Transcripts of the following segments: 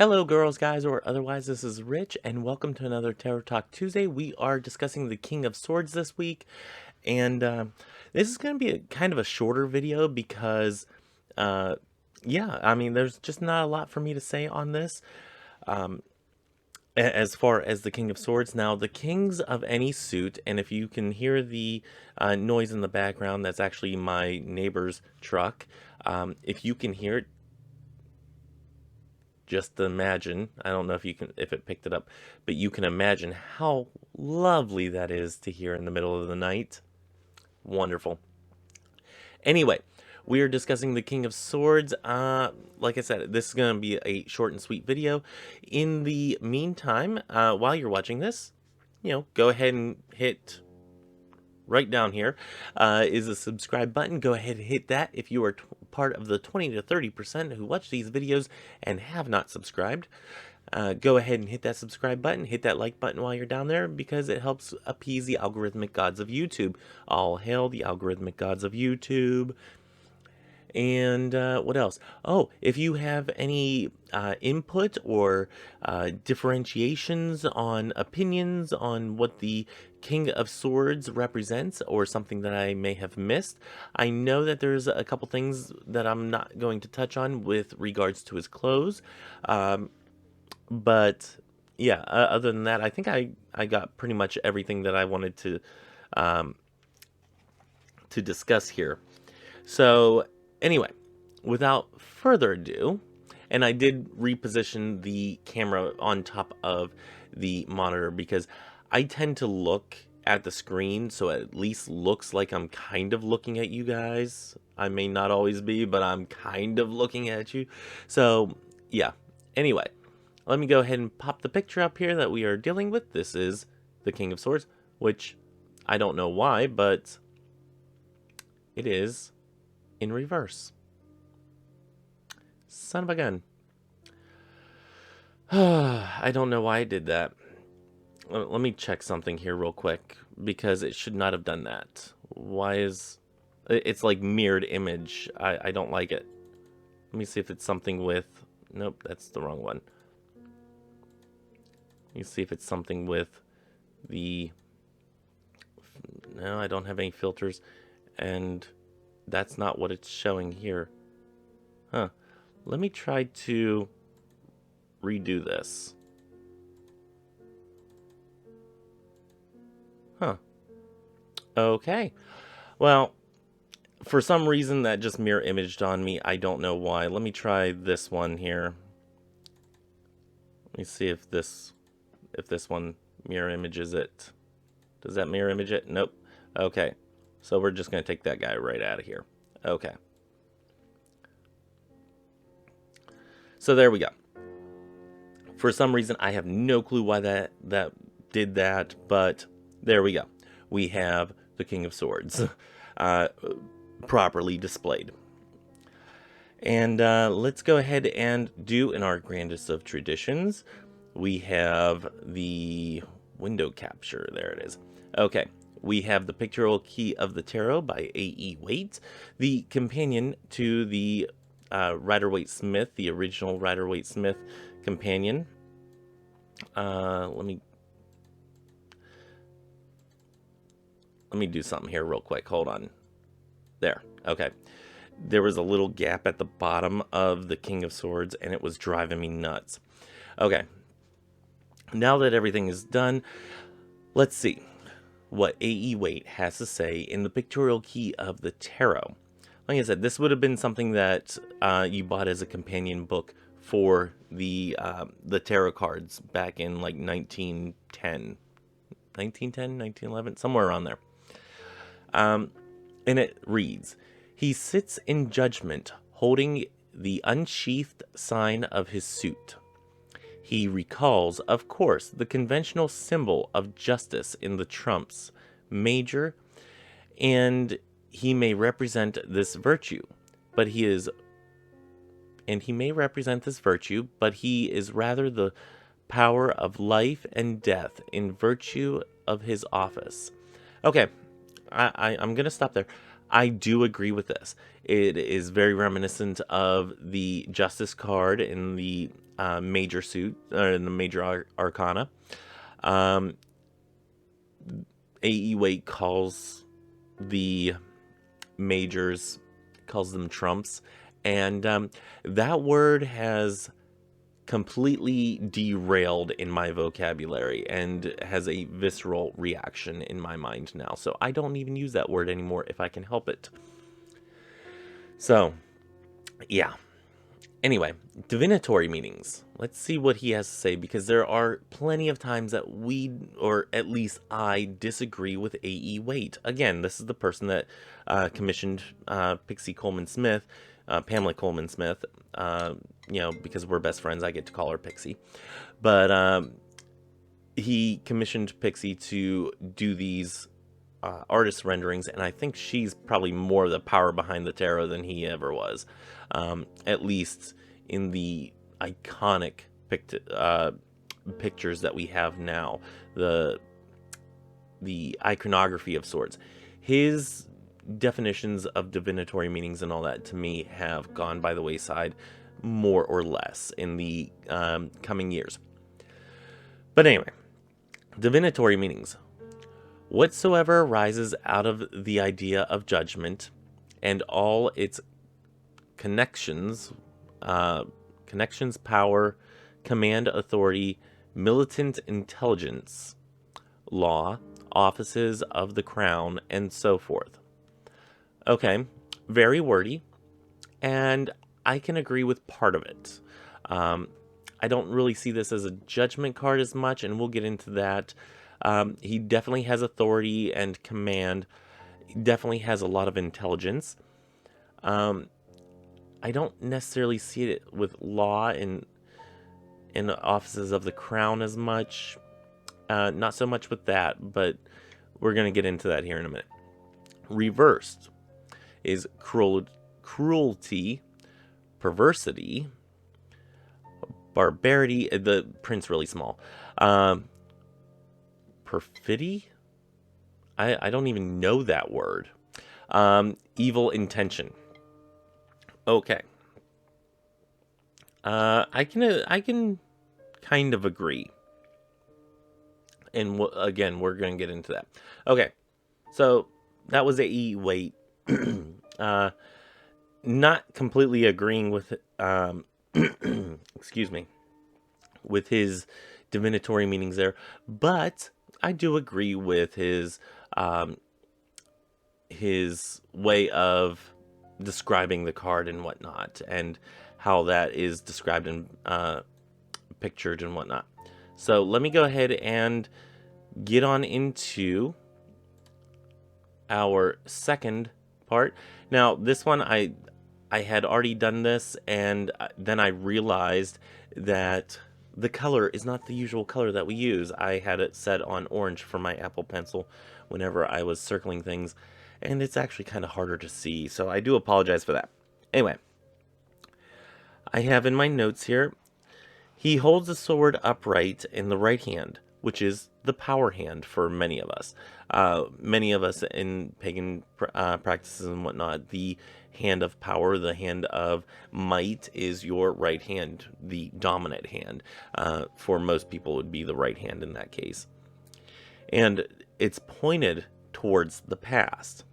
Hello, girls, guys, or otherwise. This is Rich, and welcome to another Tarot Talk Tuesday. We are discussing the King of Swords this week, and this is going to be kind of a shorter video because, uh, yeah, I mean, there's just not a lot for me to say on this. As far as the King of Swords, now the kings of any suit, and if you can hear the noise in the background, that's actually my neighbor's truck. If you can hear it, just imagine, I don't know if it picked it up, but you can imagine how lovely that is to hear in the middle of the night. Wonderful. Anyway, we are discussing the King of Swords. Like I said, this is going to be a short and sweet video. In the meantime, while you're watching this, go ahead and hit right down here is a subscribe button. Go ahead and hit that if you are part of the 20 to 30% who watch these videos and have not subscribed. Go ahead and hit that subscribe button, hit that like button while you're down there, because it helps appease the algorithmic gods of YouTube. All hail the algorithmic gods of YouTube. And what else? Oh, if you have any input or differentiations on opinions on what the King of Swords represents, or something that I may have missed, I know that there's a couple things that I'm not going to touch on with regards to his clothes. But yeah, other than that, I think I got pretty much everything that I wanted to discuss here. So anyway, without further ado, and I did reposition the camera on top of the monitor because I tend to look at the screen so it at least looks like I'm kind of looking at you guys. I may not always be, but I'm kind of looking at you. So yeah, anyway, let me go ahead and pop the picture up here that we are dealing with. This is the King of Swords, which I don't know why, but it is in reverse. Son of a gun. I don't know why I did that. Let me check something here real quick, because it should not have done that. Why is... It's like mirrored image. I don't like it. Let me see if it's something with... Nope, that's the wrong one. Let me see if it's something with the... No, I don't have any filters. And that's not what it's showing here. Huh. Let me try to redo this. Huh. Okay. Well, for some reason that just mirror imaged on me. I don't know why. Let me try this one here. Let me see if this one mirror images it. Does that mirror image it? Nope. Okay. So we're just going to take that guy right out of here. Okay. So there we go. For some reason, I have no clue why that did that, but there we go. We have the King of Swords properly displayed. And let's go ahead and do in our grandest of traditions. We have the window capture. There it is. Okay. We have the Pictorial Key of the Tarot by A.E. Waite, the companion to the Rider-Waite-Smith, the original Rider-Waite-Smith companion. Let me do something here real quick. Hold on. There. Okay. There was a little gap at the bottom of the King of Swords, and it was driving me nuts. Okay. Now that everything is done, let's see what A.E. Waite has to say in the Pictorial Key of the Tarot. Like I said, this would have been something that you bought as a companion book for the tarot cards back in like 1910, 1911, somewhere around there. And it reads, "He sits in judgment, holding the unsheathed sign of his suit. He recalls, of course, the conventional symbol of justice in the trumps, major, and he may represent this virtue, but he is rather the power of life and death in virtue of his office." Okay, I'm going to stop there. I do agree with this. It is very reminiscent of the Justice card in the major suit, in the major arcana. A.E. Waite calls the majors, calls them trumps, and that word has completely derailed in my vocabulary and has a visceral reaction in my mind now. So I don't even use that word anymore if I can help it. So, yeah. Anyway, divinatory meanings. Let's see what he has to say, because there are plenty of times that we, or at least I, disagree with A.E. Waite. Again, this is the person that commissioned Pixie Coleman Smith, Pamela Coleman Smith, because we're best friends, I get to call her Pixie. But he commissioned Pixie to do these artist renderings, and I think she's probably more the power behind the tarot than he ever was. At least in the iconic pictures that we have now, the iconography of sorts. His definitions of divinatory meanings and all that, to me, have gone by the wayside more or less in the coming years. But anyway, divinatory meanings. Whatsoever arises out of the idea of judgment and all its connections, power, command, authority, militant intelligence, law, offices of the crown, and so forth. Okay, very wordy, and I can agree with part of it. I don't really see this as a judgment card as much, and we'll get into that. He definitely has authority and command. He definitely has a lot of intelligence. I don't necessarily see it with law in the offices of the crown as much. Not so much with that, but we're going to get into that here in a minute. Reversed is cruelty, perversity, barbarity, the print's really small, perfidy, I don't even know that word, evil intention. Okay. I can kind of agree. And again, we're going to get into that. Okay. So that was A.E. Waite. Not completely agreeing with excuse me, with his divinatory meanings there, but I do agree with his way of describing the card and whatnot, and how that is described and pictured and whatnot. So let me go ahead and get on into our second part. Now, this one, I had already done this, and then I realized that the color is not the usual color that we use. I had it set on orange for my Apple Pencil whenever I was circling things, and it's actually kind of harder to see, so I do apologize for that. Anyway, I have in my notes here, he holds the sword upright in the right hand, which is the power hand for many of us. Many of us in pagan practices and whatnot, the hand of power, the hand of might is your right hand, the dominant hand. For most people, it would be the right hand in that case. And it's pointed towards the past.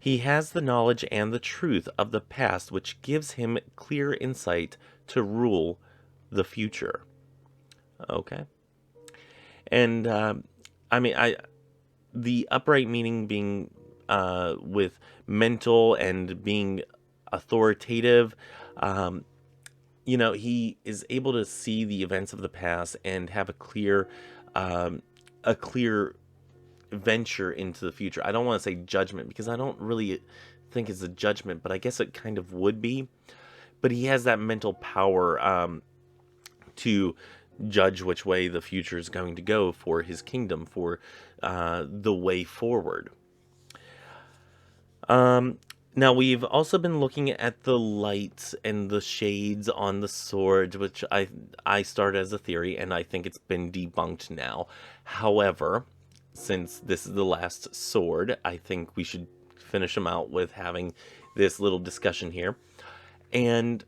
He has the knowledge and the truth of the past, which gives him clear insight to rule the future. Okay. And the upright meaning being with mental and being authoritative. He is able to see the events of the past and have a clear venture into the future. I don't want to say judgment, because I don't really think it's a judgment, but I guess it kind of would be. But he has that mental power to judge which way the future is going to go for his kingdom, for the way forward. Now, we've also been looking at the lights and the shades on the sword, which I started as a theory, and I think it's been debunked now. However, since this is the last sword, I think we should finish them out with having this little discussion here. And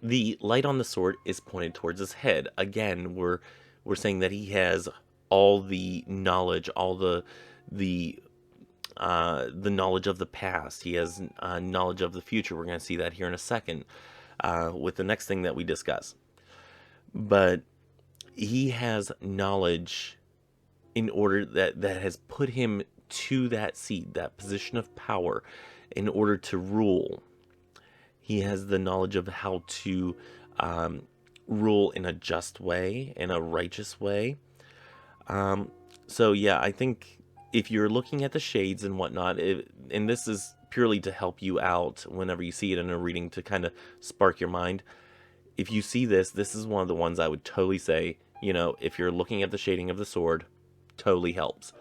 The light on the sword is pointed towards his head. Again, we're saying that he has all the knowledge, all the knowledge of the past. He has knowledge of the future. We're going to see that here in a second with the next thing that we discuss. But he has knowledge in order that has put him to that seat, that position of power, in order to rule. He has the knowledge of how to rule in a just way, in a righteous way. So yeah, I think if you're looking at the shades and whatnot, and this is purely to help you out whenever you see it in a reading to kind of spark your mind. If you see this, this is one of the ones I would totally say, if you're looking at the shading of the sword, totally helps.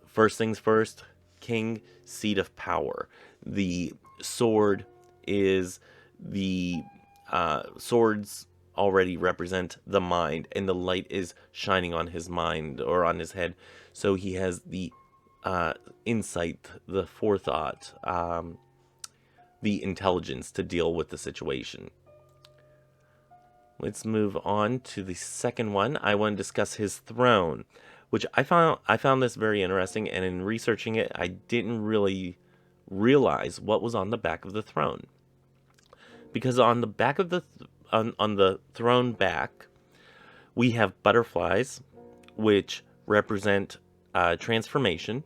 First things first, king, seat of power. The sword is the swords already represent the mind, and the light is shining on his mind or on his head, so he has the insight, the forethought, the intelligence to deal with the situation. Let's move on to the second one. I want to discuss his throne, which I found this very interesting, and in researching it, I didn't really realize what was on the back of the throne. Because on the back of on the throne back, we have butterflies, which represent transformation.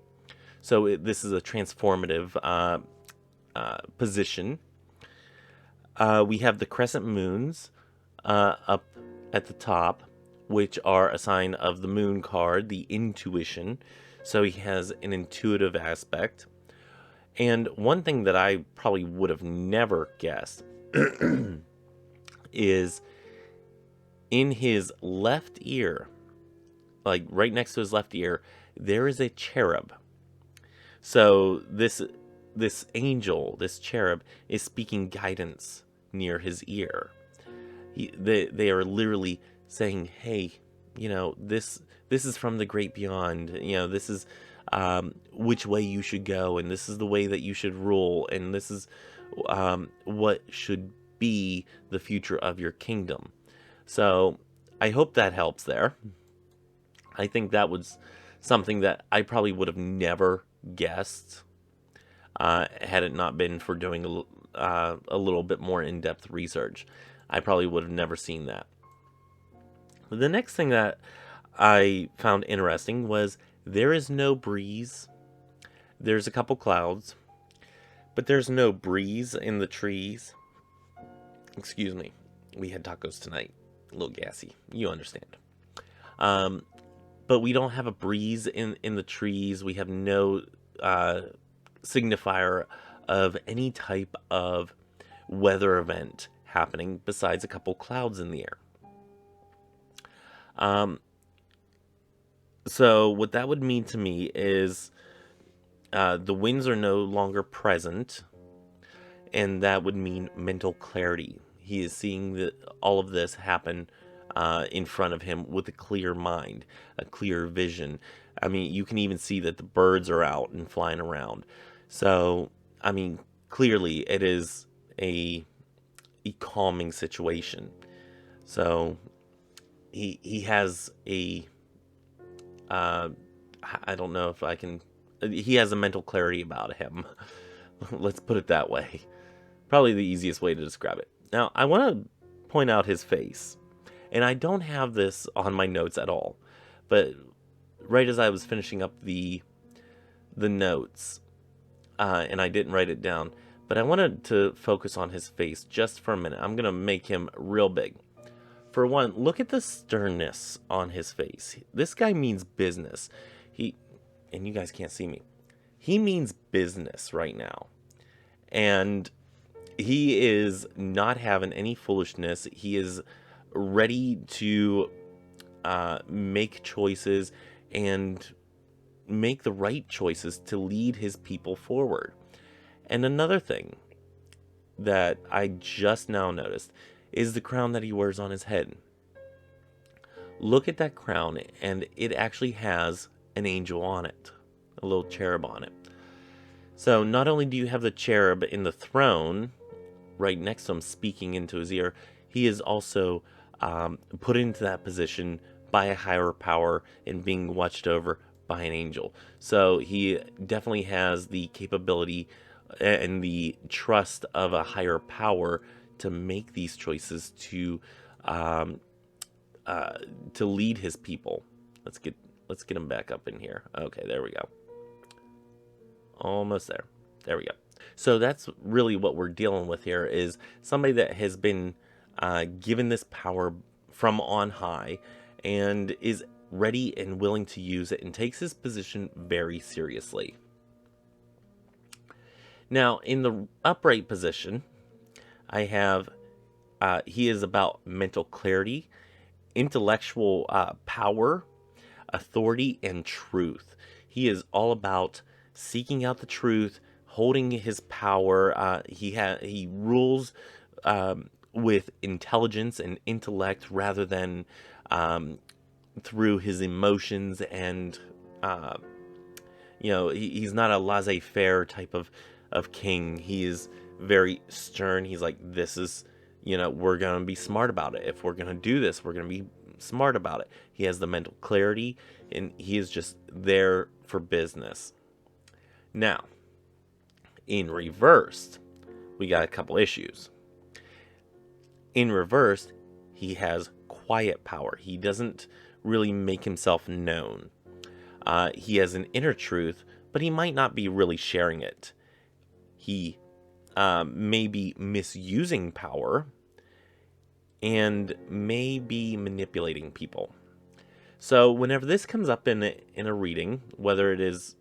So this is a transformative position. We have the crescent moons up at the top, which are a sign of the moon card, the intuition. So he has an intuitive aspect. And one thing that I probably would have never guessed is in his left ear, like right next to his left ear, there is a cherub. So this angel, this cherub, is speaking guidance near his ear. They are literally saying, "Hey, this is from the great beyond. This is which way you should go, and this is the way that you should rule, and this is what should be the future of your kingdom." So I hope that helps there. I think that was something that I probably would have never guessed had it not been for doing a little bit more in-depth research. I probably would have never seen that. The next thing that I found interesting was there is no breeze. There's a couple clouds, but there's no breeze in the trees. Excuse me. We had tacos tonight. A little gassy. You understand. But we don't have a breeze in the trees. We have no signifier of any type of weather event happening besides a couple clouds in the air. So what that would mean to me is the winds are no longer present, and that would mean mental clarity. He is seeing all of this happen in front of him with a clear mind, a clear vision. I mean, you can even see that the birds are out and flying around. So, I mean, clearly it is a calming situation. So he has a I don't know if I can. He has a mental clarity about him. Let's put it that way. Probably the easiest way to describe it. Now, I want to point out his face. And I don't have this on my notes at all. But right as I was finishing up the notes, and I didn't write it down, but I wanted to focus on his face just for a minute. I'm going to make him real big. For one, look at the sternness on his face. This guy means business. And you guys can't see me. He means business right now. And he is not having any foolishness. He is ready to make choices and make the right choices to lead his people forward. And another thing that I just now noticed is the crown that he wears on his head. Look at that crown, and it actually has an angel on it, a little cherub on it. So not only do you have the cherub in the throne, right next to him speaking into his ear, he is also put into that position by a higher power and being watched over by an angel. So he definitely has the capability and the trust of a higher power to make these choices um, to lead his people. Let's get him back up in here. Okay, there we go. Almost there. There we go. So that's really what we're dealing with here, is somebody that has been given this power from on high and is ready and willing to use it and takes his position very seriously. Now, in the upright position, I have he is about mental clarity, intellectual power, authority, and truth. He is all about seeking out the truth, holding his power. He rules with intelligence and intellect rather than through his emotions, and he's not a laissez-faire type of king. He is very stern. He's like, this is, we're going to be smart about it. If we're going to do this, we're going to be smart about it. He has the mental clarity, and he is just there for business. Now, in reversed, we got a couple issues. In reversed, he has quiet power. He doesn't really make himself known. He has an inner truth, but he might not be really sharing it. He may be misusing power and may be manipulating people. So whenever this comes up in a reading, whether it is,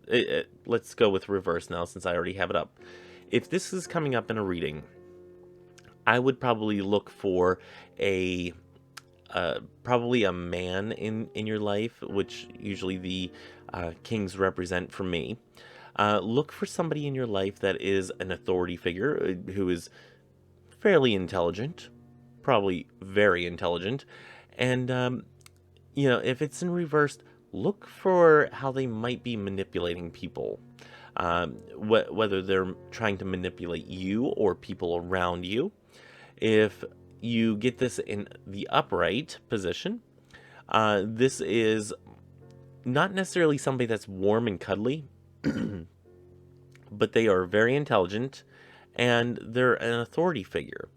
let's go with reverse now since I already have it up. If this is coming up in a reading, I would probably look for probably a man in your life, which usually the kings represent for me. Look for somebody in your life that is an authority figure who is fairly intelligent, probably very intelligent, and if it's in reversed, look for how they might be manipulating people, whether they're trying to manipulate you or people around you. If you get this in the upright position, this is not necessarily somebody that's warm and cuddly, but they are very intelligent and they're an authority figure.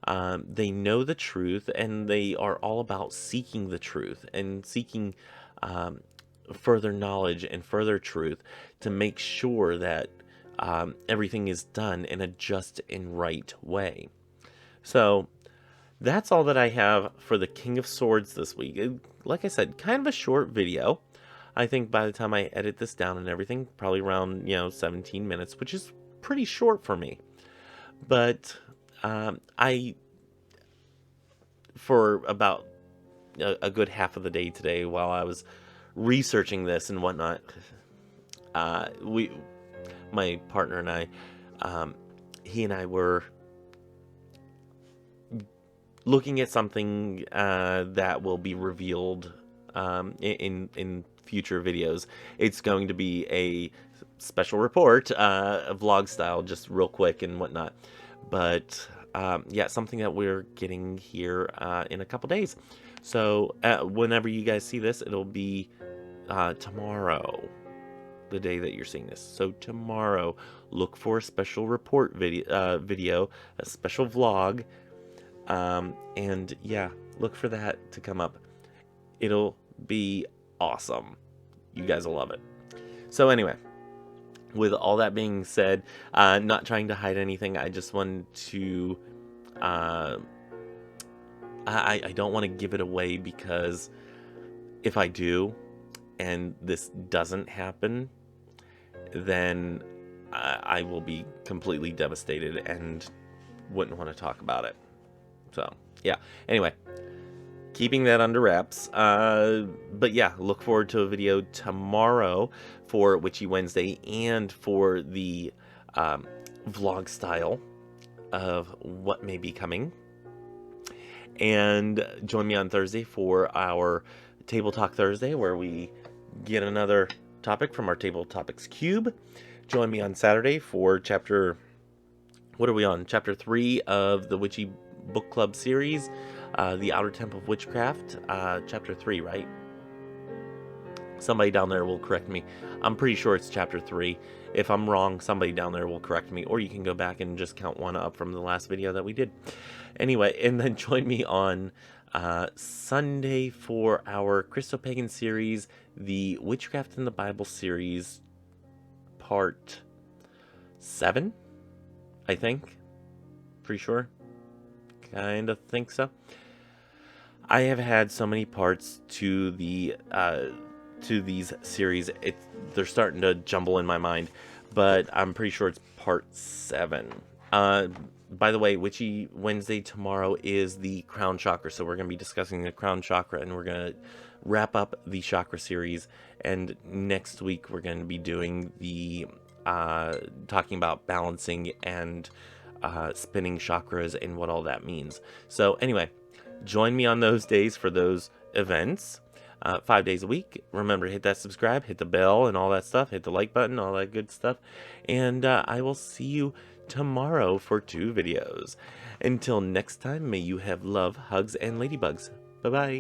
They know the truth, and they are all about seeking the truth and seeking further knowledge and further truth to make sure that everything is done in a just and right way. So that's all that I have for the King of Swords this week. Like I said, kind of a short video. I think by the time I edit this down and everything, probably around 17 minutes, which is pretty short for me. But for about a good half of the day today, while I was researching this and whatnot, my partner and I, he and I were looking at something that will be revealed in future videos. It's going to be a special report, a vlog style, just real quick and whatnot. But something that we're getting here in a couple days. So whenever you guys see this, it'll be tomorrow, the day that you're seeing this. So tomorrow, look for a special report video, a special vlog, and look for that to come up. It'll be awesome. You guys will love it. So anyway, with all that being said, not trying to hide anything, I just wanted to I don't want to give it away, because if I do and this doesn't happen, then I will be completely devastated and wouldn't want to talk about it. So anyway, keeping that under wraps. But look forward to a video tomorrow for Witchy Wednesday and for the vlog style of what may be coming. And join me on Thursday for our Table Talk Thursday, where we get another topic from our Table Topics Cube. Join me on Saturday for Chapter what are we on? Chapter 3 of the Witchy Book Club series, The Outer Temple of Witchcraft, chapter 3, right? Somebody down there will correct me. I'm pretty sure it's chapter 3. If I'm wrong, somebody down there will correct me, or you can go back and just count one up from the last video that we did. Anyway, and then join me on Sunday for our Christo-Pagan series, the Witchcraft in the Bible series, part 7, I think. Pretty sure. Kind of think so. I have had so many parts to the to these series, they're starting to jumble in my mind, but I'm pretty sure it's part 7. By the way, Witchy Wednesday tomorrow is the Crown Chakra, so we're going to be discussing the Crown Chakra, and we're going to wrap up the Chakra series, and next week we're going to be doing the talking about balancing and spinning chakras and what all that means. So anyway, join me on those days for those events. 5 days a week. Remember to hit that subscribe, hit the bell and all that stuff, hit the like button, all that good stuff. And I will see you tomorrow for 2 videos. Until next time, may you have love, hugs, and ladybugs. Bye-bye.